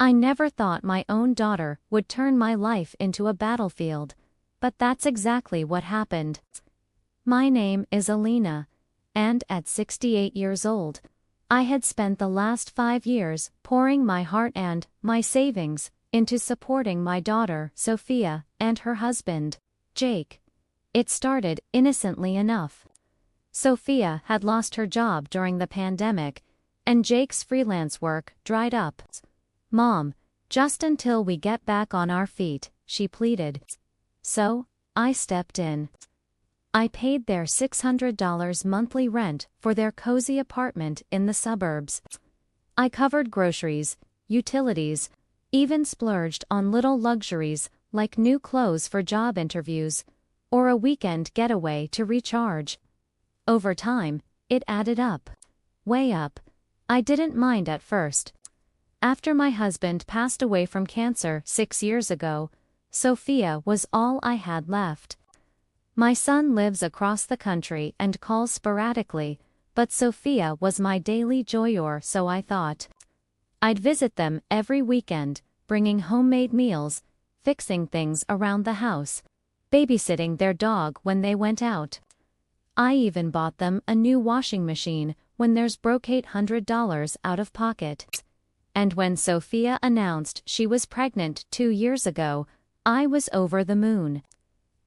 I never thought my own daughter would turn my life into a battlefield, but that's exactly what happened. My name is Elena, and at 68 years old, I had spent the last 5 years pouring my heart and my savings into supporting my daughter, Sophia, and her husband, Jake. It started innocently enough. Sophia had lost her job during the pandemic, and Jake's freelance work dried up. "Mom, just until we get back on our feet," she pleaded. So, I stepped in. I paid their $600 monthly rent for their cozy apartment in the suburbs. I covered groceries, utilities, even splurged on little luxuries like new clothes for job interviews, or a weekend getaway to recharge. Over time, it added up. Way up. I didn't mind at first. After my husband passed away from cancer 6 years ago, Sophia was all I had left. My son lives across the country and calls sporadically, but Sophia was my daily joyor, so I thought. I'd visit them every weekend, bringing homemade meals, fixing things around the house, babysitting their dog when they went out. I even bought them a new washing machine when theirs broke $800 out of pocket. And when Sophia announced she was pregnant 2 years ago, I was over the moon.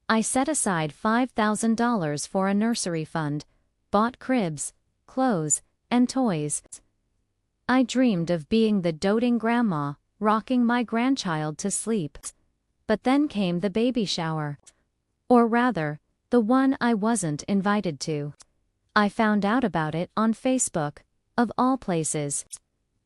I set aside $5,000 for a nursery fund, bought cribs, clothes, and toys. I dreamed of being the doting grandma, rocking my grandchild to sleep. But then came the baby shower. Or rather, the one I wasn't invited to. I found out about it on Facebook, of all places.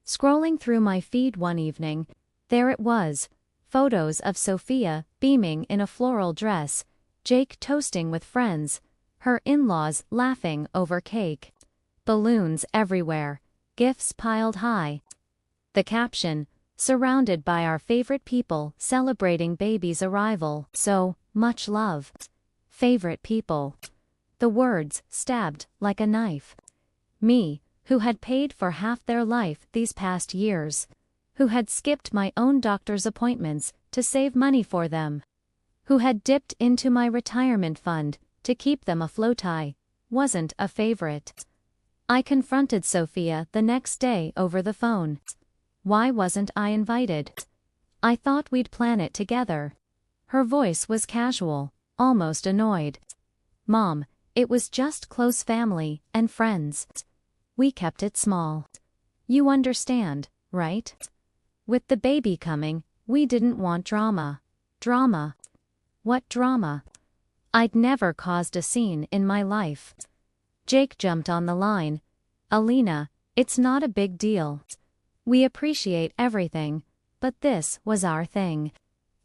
Scrolling through my feed one evening, there it was, photos of Sophia beaming in a floral dress, Jake toasting with friends, her in-laws laughing over cake. Balloons everywhere, gifts piled high. The caption, "Surrounded by our favorite people celebrating baby's arrival, so much love. Favorite people." The words stabbed like a knife. Me, who had paid for half their life these past years, who had skipped my own doctor's appointments to save money for them, who had dipped into my retirement fund to keep them afloat, I wasn't a favorite. I confronted Sophia the next day over the phone. Why wasn't I invited? I thought we'd plan it together. Her voice was casual, almost annoyed. "Mom, it was just close family and friends. We kept it small. You understand, right? With the baby coming, we didn't want drama." Drama? What drama? I'd never caused a scene in my life. Jake jumped on the line. "Elena, it's not a big deal. We appreciate everything, but this was our thing."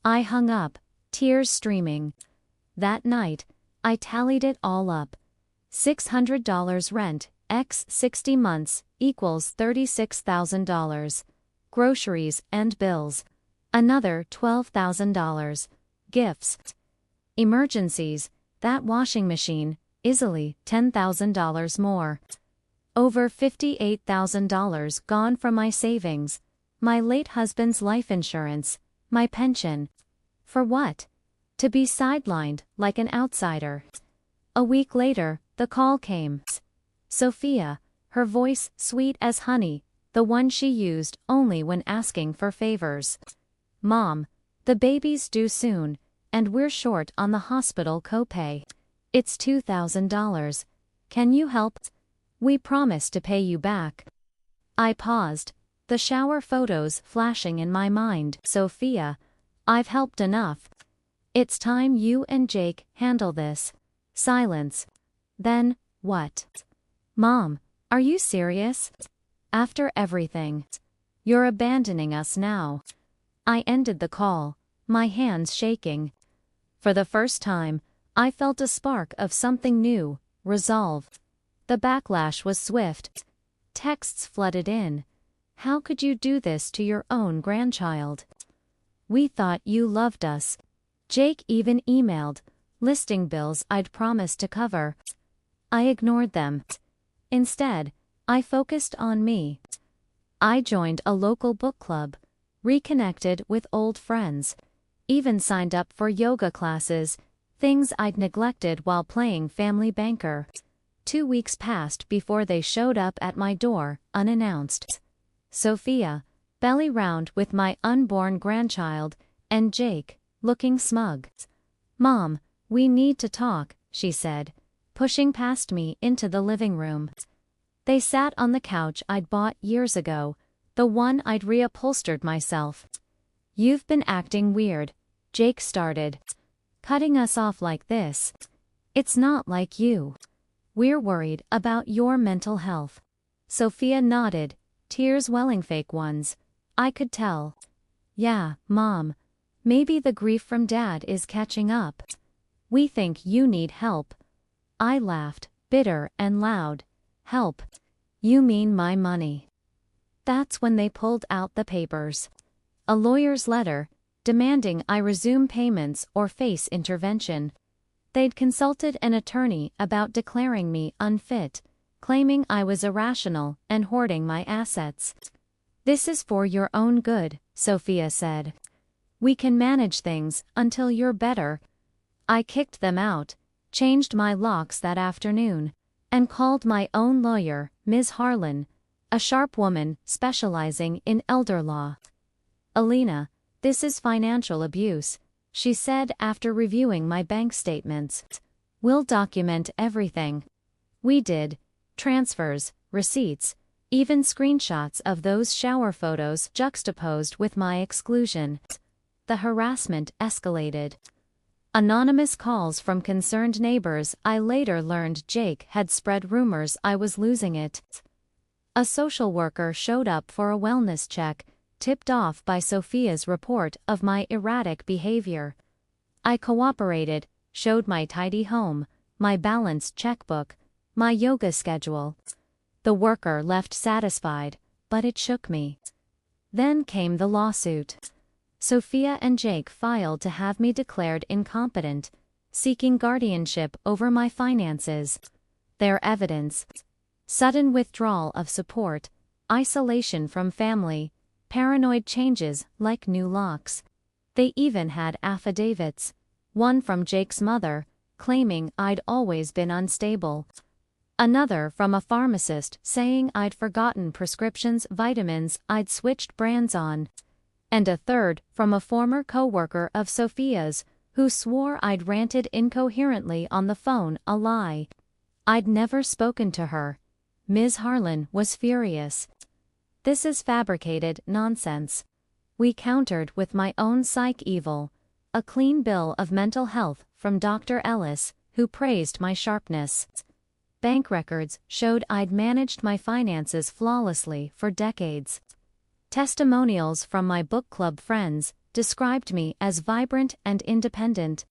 I hung up, tears streaming. That night, I tallied it all up. $600 rent, x 60 months, equals $36,000. Groceries and bills. Another $12,000. Gifts. Emergencies, that washing machine, easily $10,000 more. Over $58,000 gone from my savings, my late husband's life insurance, my pension. For what? To be sidelined like an outsider. A week later, the call came. Sophia, her voice sweet as honey, the one she used only when asking for favors. "Mom, the baby's due soon, and we're short on the hospital copay. It's $2,000. Can you help? We promise to pay you back." I paused, the shower photos flashing in my mind. "Sophia, I've helped enough. It's time you and Jake handle this." Silence. Then, what? "Mom, are you serious? After everything? You're abandoning us now?" I ended the call, my hands shaking. For the first time, I felt a spark of something new, resolve. The backlash was swift. Texts flooded in. "How could you do this to your own grandchild? We thought you loved us." Jake even emailed, listing bills I'd promised to cover. I ignored them. Instead, I focused on me. I joined a local book club, reconnected with old friends, even signed up for yoga classes, things I'd neglected while playing family banker. 2 weeks passed before they showed up at my door, unannounced. Sophia, belly round with my unborn grandchild, and Jake, looking smug. "Mom, we need to talk," she said, pushing past me into the living room. They sat on the couch I'd bought years ago, the one I'd reupholstered myself. "You've been acting weird," Jake started. "Cutting us off like this. It's not like you. We're worried about your mental health." Sophia nodded, tears welling, fake ones. I could tell. "Yeah, Mom. Maybe the grief from Dad is catching up. We think you need help." I laughed, bitter and loud. "Help? You mean my money?" That's when they pulled out the papers. A lawyer's letter, demanding I resume payments or face intervention. They'd consulted an attorney about declaring me unfit, claiming I was irrational and hoarding my assets. "This is for your own good," Sophia said. "We can manage things until you're better." I kicked them out, changed my locks that afternoon, and called my own lawyer, Ms. Harlan, a sharp woman specializing in elder law. "Elena, this is financial abuse," she said after reviewing my bank statements. "We'll document everything." We did. Transfers, receipts, even screenshots of those shower photos juxtaposed with my exclusion. The harassment escalated. Anonymous calls from concerned neighbors. I later learned Jake had spread rumors I was losing it. A social worker showed up for a wellness check, tipped off by Sophia's report of my erratic behavior. I cooperated, showed my tidy home, my balanced checkbook, my yoga schedule. The worker left satisfied, but it shook me. Then came the lawsuit. Sophia and Jake filed to have me declared incompetent, seeking guardianship over my finances. Their evidence: sudden withdrawal of support, isolation from family, paranoid changes like new locks. They even had affidavits, one from Jake's mother, claiming I'd always been unstable. Another from a pharmacist saying I'd forgotten prescriptions, vitamins I'd switched brands on. And a third from a former co-worker of Sophia's, who swore I'd ranted incoherently on the phone, a lie. I'd never spoken to her. Ms. Harlan was furious. "This is fabricated nonsense." We countered with my own psych evil, a clean bill of mental health from Dr. Ellis, who praised my sharpness. Bank records showed I'd managed my finances flawlessly for decades. Testimonials from my book club friends described me as vibrant and independent.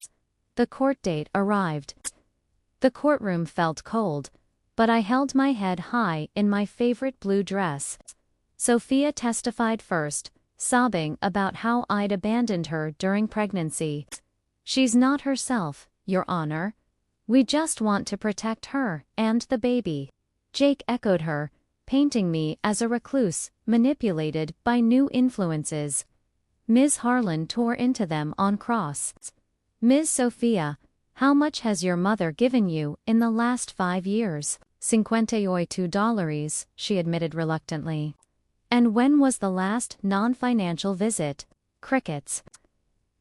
The court date arrived. The courtroom felt cold, but I held my head high in my favorite blue dress. Sophia testified first, sobbing about how I'd abandoned her during pregnancy. "She's not herself, Your Honor. We just want to protect her and the baby." Jake echoed her, painting me as a recluse, manipulated by new influences. Ms. Harlan tore into them on cross. "Ms. Sophia, how much has your mother given you in the last 5 years?" $58, she admitted reluctantly. "And when was the last non-financial visit?" Crickets.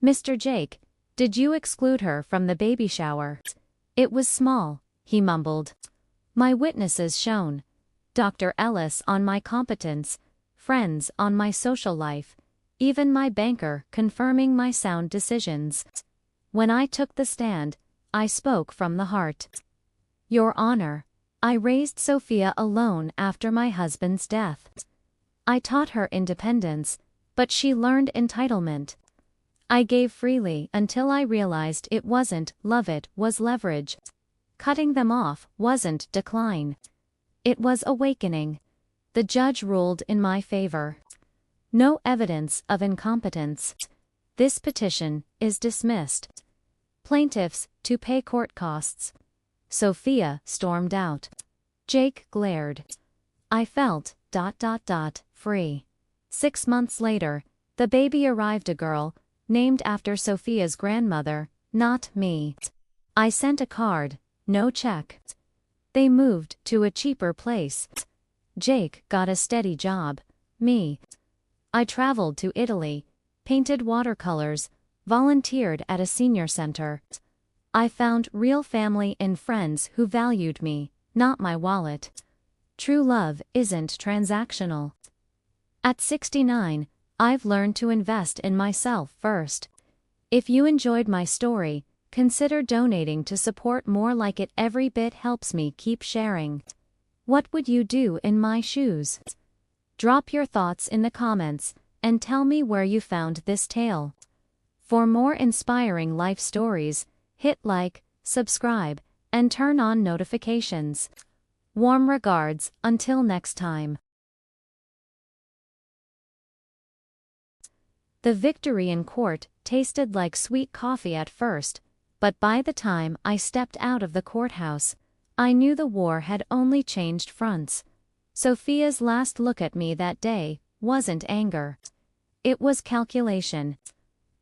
"Mr. Jake, did you exclude her from the baby shower?" "It was small," he mumbled. My witnesses shown. Dr. Ellis on my competence, friends on my social life, even my banker confirming my sound decisions. When I took the stand, I spoke from the heart. "Your Honor, I raised Sophia alone after my husband's death. I taught her independence, but she learned entitlement. I gave freely until I realized it wasn't love, it was leverage. Cutting them off wasn't decline. It was awakening." The judge ruled in my favor. No evidence of incompetence. This petition is dismissed. Plaintiffs to pay court costs. Sophia stormed out. Jake glared. I felt ... free. 6 months later, The baby arrived a girl, named after Sophia's grandmother, not me. I sent a card, no check. They moved to a cheaper place. Jake got a steady job. Me. I traveled to Italy, painted watercolors, volunteered at a senior center. I found real family and friends who valued me, not my wallet. True love isn't transactional. At 69, I've learned to invest in myself first. If you enjoyed my story, consider donating to support more like it. Every bit helps me keep sharing. What would you do in my shoes? Drop your thoughts in the comments, and tell me where you found this tale. For more inspiring life stories, hit like, subscribe, and turn on notifications. Warm regards, until next time. The victory in court tasted like sweet coffee at first, but by the time I stepped out of the courthouse, I knew the war had only changed fronts. Sophia's last look at me that day wasn't anger. It was calculation.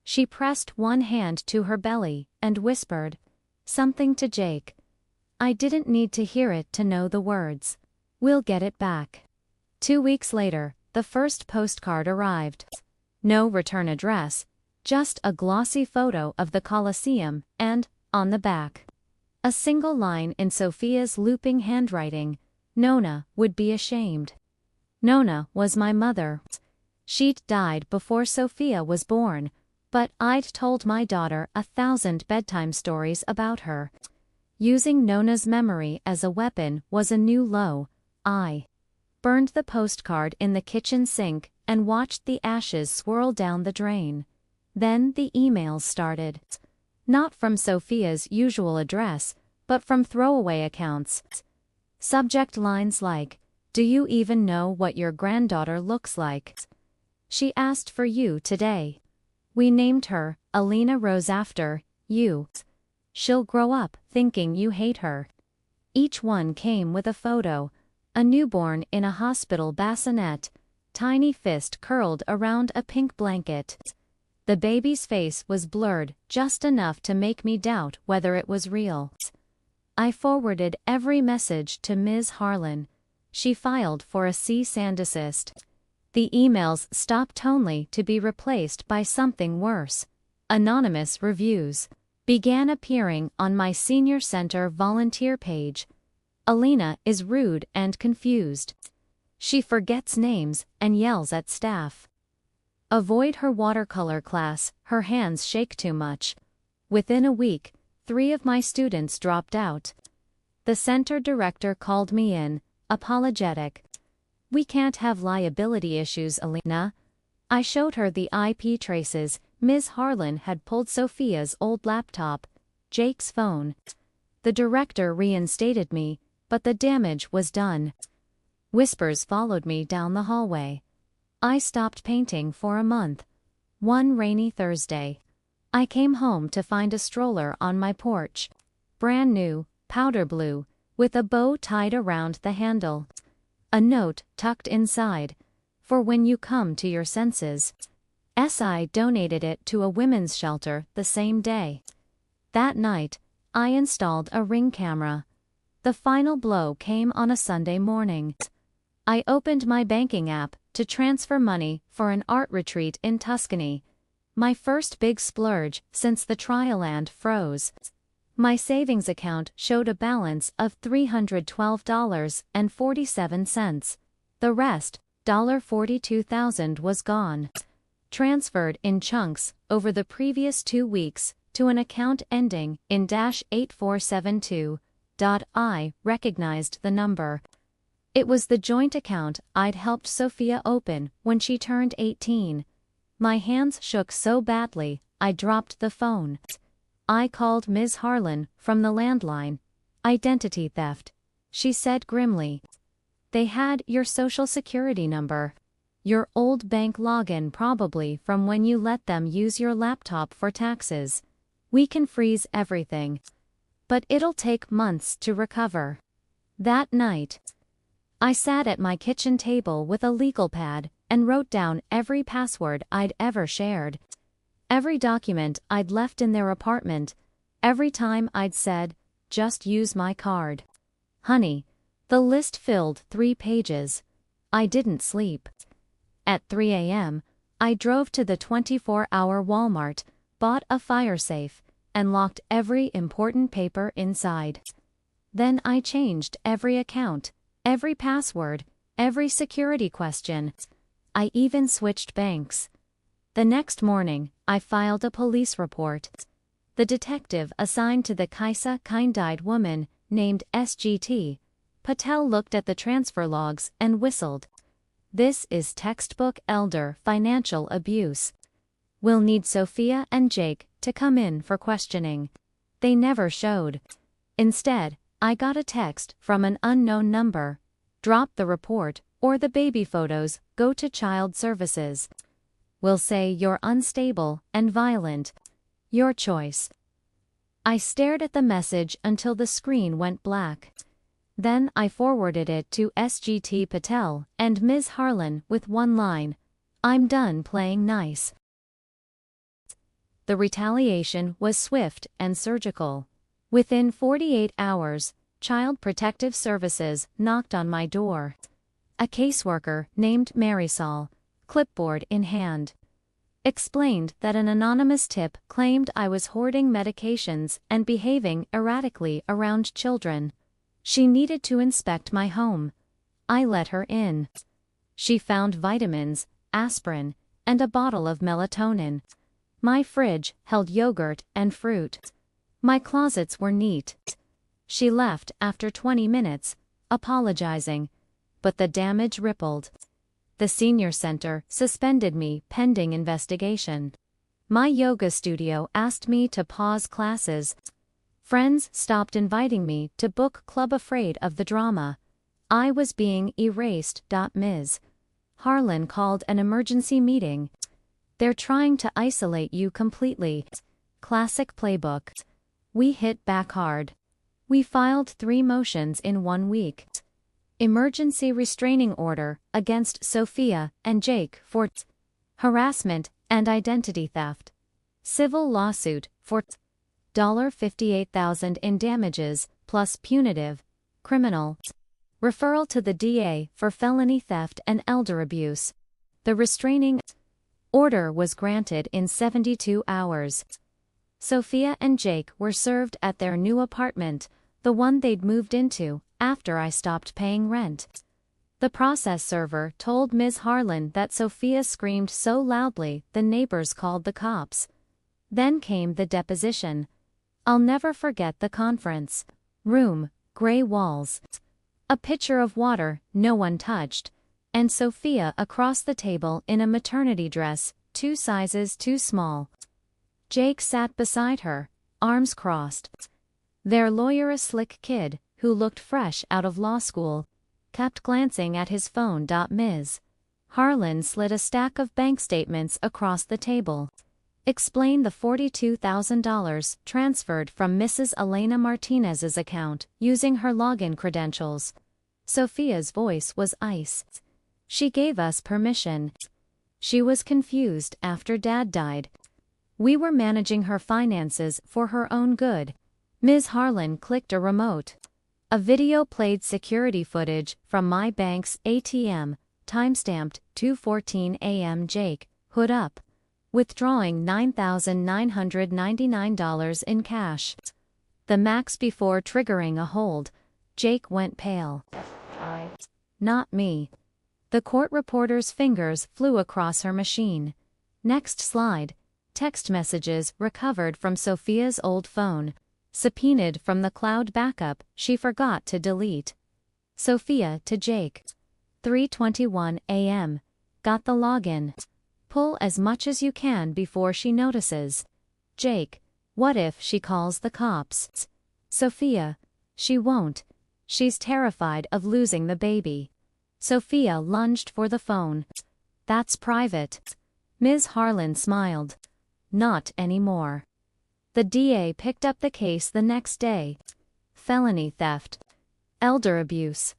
She pressed one hand to her belly and whispered something to Jake. I didn't need to hear it to know the words. We'll get it back. 2 weeks later, the first postcard arrived. No return address, just a glossy photo of the Colosseum and, on the back, a single line in Sophia's looping handwriting, Nona would be ashamed. Nona was my mother. She'd died before Sophia was born, but I'd told my daughter 1,000 bedtime stories about her. Using Nona's memory as a weapon was a new low. I burned the postcard in the kitchen sink and watched the ashes swirl down the drain. Then the emails started. Not from Sophia's usual address, but from throwaway accounts. Subject lines like, "Do you even know what your granddaughter looks like? She asked for you today. We named her Elena Rose after you. She'll grow up thinking you hate her." Each one came with a photo, a newborn in a hospital bassinet, tiny fist curled around a pink blanket. The baby's face was blurred just enough to make me doubt whether it was real. I forwarded every message to Ms. Harlan. She filed for a cease and desist. The emails stopped only to be replaced by something worse. Anonymous reviews began appearing on my senior center volunteer page. Elena is rude and confused. She forgets names and yells at staff. Avoid her watercolor class, her hands shake too much. Within a week, 3 of my students dropped out. The center director called me in, apologetic. "We can't have liability issues, Elena." I showed her the IP traces. Ms. Harlan had pulled Sophia's old laptop, Jake's phone. The director reinstated me, but the damage was done. Whispers followed me down the hallway. I stopped painting for a month. One rainy Thursday, I came home to find a stroller on my porch. Brand new, powder blue, with a bow tied around the handle. A note tucked inside, "For when you come to your senses." I donated it to a women's shelter the same day. That night, I installed a Ring camera. The final blow came on a Sunday morning. I opened my banking app to transfer money for an art retreat in Tuscany. My first big splurge since the trial land froze. My savings account showed a balance of $312.47. The rest, $42,000, was gone. Transferred in chunks over the previous 2 weeks to an account ending in -8472. I recognized the number. It was the joint account I'd helped Sophia open when she turned 18. My hands shook so badly, I dropped the phone. I called Ms. Harlan from the landline. "Identity theft," she said grimly. "They had your social security number. Your old bank login, probably from when you let them use your laptop for taxes. We can freeze everything, but it'll take months to recover." That night, I sat at my kitchen table with a legal pad, and wrote down every password I'd ever shared, every document I'd left in their apartment, every time I'd said, "Just use my card." Honey, the list filled 3 pages. I didn't sleep. At 3 a.m., I drove to the 24-hour Walmart, bought a fire safe, and locked every important paper inside. Then I changed every account, every password, every security question. I even switched banks. The next morning, I filed a police report. The detective assigned to the Kaisa-Kindide woman, named SGT. Patel, looked at the transfer logs and whistled. This is textbook elder financial abuse. We'll need Sophia and Jake to come in for questioning. They never showed. Instead, I got a text from an unknown number. Drop the report, or the baby photos go to child services. We'll say you're unstable and violent. Your choice. I stared at the message until the screen went black. Then I forwarded it to SGT Patel and Ms. Harlan with one line: "I'm done playing nice." The retaliation was swift and surgical. Within 48 hours, Child Protective Services knocked on my door. A caseworker named Marisol, clipboard in hand, explained that an anonymous tip claimed I was hoarding medications and behaving erratically around children. She needed to inspect my home. I let her in. She found vitamins, aspirin, and a bottle of melatonin. My fridge held yogurt and fruit. My closets were neat. She left after 20 minutes, apologizing, but the damage rippled. The senior center suspended me pending investigation. My yoga studio asked me to pause classes. Friends stopped inviting me to book club afraid of the drama. I was being erased. Ms. Harlan called an emergency meeting. They're trying to isolate you completely. Classic playbook. We hit back hard. We filed 3 motions in 1 week. Emergency restraining order against Sophia and Jake for harassment and identity theft. Civil lawsuit for $58,000 in damages plus punitive, criminal. Referral to the DA for felony theft and elder abuse. The restraining order was granted in 72 hours. Sophia and Jake were served at their new apartment, the one they'd moved into after I stopped paying rent. The process server told Ms. Harlan that Sophia screamed so loudly the neighbors called the cops. Then came the deposition. I'll never forget the conference room, gray walls, a pitcher of water no one touched, and Sophia across the table in a maternity dress 2 sizes too small. Jake sat beside her, arms crossed. Their lawyer, a slick kid who looked fresh out of law school, kept glancing at his phone. Ms. Harlan slid a stack of bank statements across the table. Explain the $42,000 transferred from Mrs. Elena Martinez's account using her login credentials. Sophia's voice was ice. She gave us permission. She was confused after Dad died. We were managing her finances for her own good. Ms. Harlan clicked a remote. A video played security footage from my bank's ATM, timestamped 2:14 a.m. Jake, hood up, withdrawing $9,999 in cash. The max before triggering a hold. Jake went pale. Not me. The court reporter's fingers flew across her machine. Next slide. Text messages recovered from Sophia's old phone, subpoenaed from the cloud backup she forgot to delete. Sophia to Jake. 3:21 a.m. Got the login. Pull as much as you can before she notices. Jake. What if she calls the cops? Sophia. She won't. She's terrified of losing the baby. Sophia lunged for the phone. That's private. Ms. Harlan smiled. Not anymore. The DA picked up the case the next day. Felony theft. Elder abuse.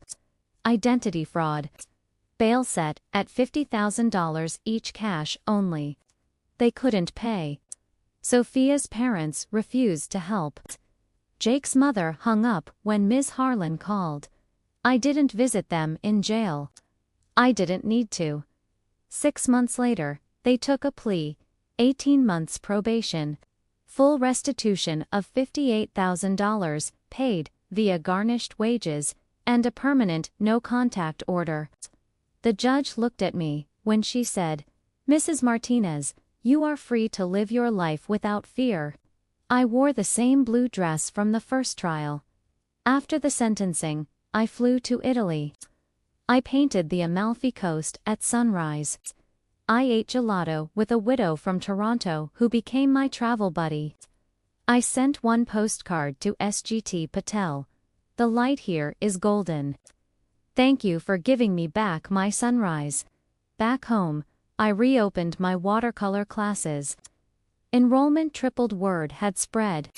Identity fraud. Bail set at $50,000 each, cash only. They couldn't pay. Sophia's parents refused to help. Jake's mother hung up when Ms. Harlan called. I didn't visit them in jail. I didn't need to. 6 months later, they took a plea, 18 months probation, full restitution of $58,000, paid via garnished wages, and a permanent no-contact order. The judge looked at me when she said, "Mrs. Martinez, you are free to live your life without fear." I wore the same blue dress from the first trial. After the sentencing, I flew to Italy. I painted the Amalfi Coast at sunrise. I ate gelato with a widow from Toronto who became my travel buddy. I sent one postcard to SGT Patel. The light here is golden. Thank you for giving me back my sunrise. Back home, I reopened my watercolor classes. Enrollment tripled, word had spread.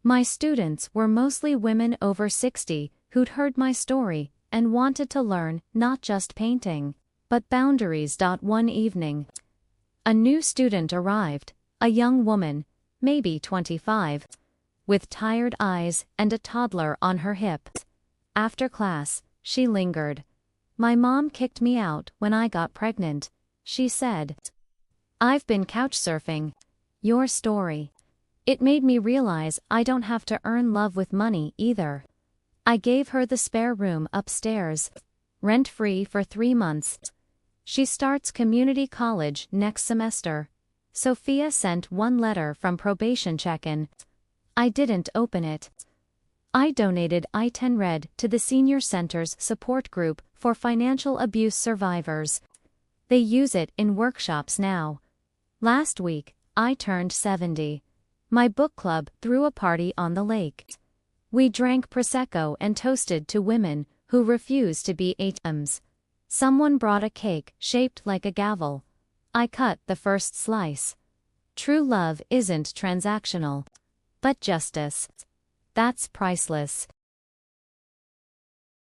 My students were mostly women over 60 who'd heard my story and wanted to learn not just painting, but boundaries. One evening, a new student arrived, a young woman, maybe 25, with tired eyes and a toddler on her hip. After class, she lingered. "My mom kicked me out when I got pregnant," she said. "I've been couch surfing your story. It made me realize I don't have to earn love with money either." I gave her the spare room upstairs, rent-free for 3 months. She starts community college next semester. Sophia sent one letter from probation check-in. I didn't open it. I donated I-10 Red to the Senior Center's support group for financial abuse survivors. They use it in workshops now. Last week, I turned 70. My book club threw a party on the lake. We drank Prosecco and toasted to women who refuse to be ATMs. Someone brought a cake shaped like a gavel. I cut the first slice. True love isn't transactional. But justice. That's priceless.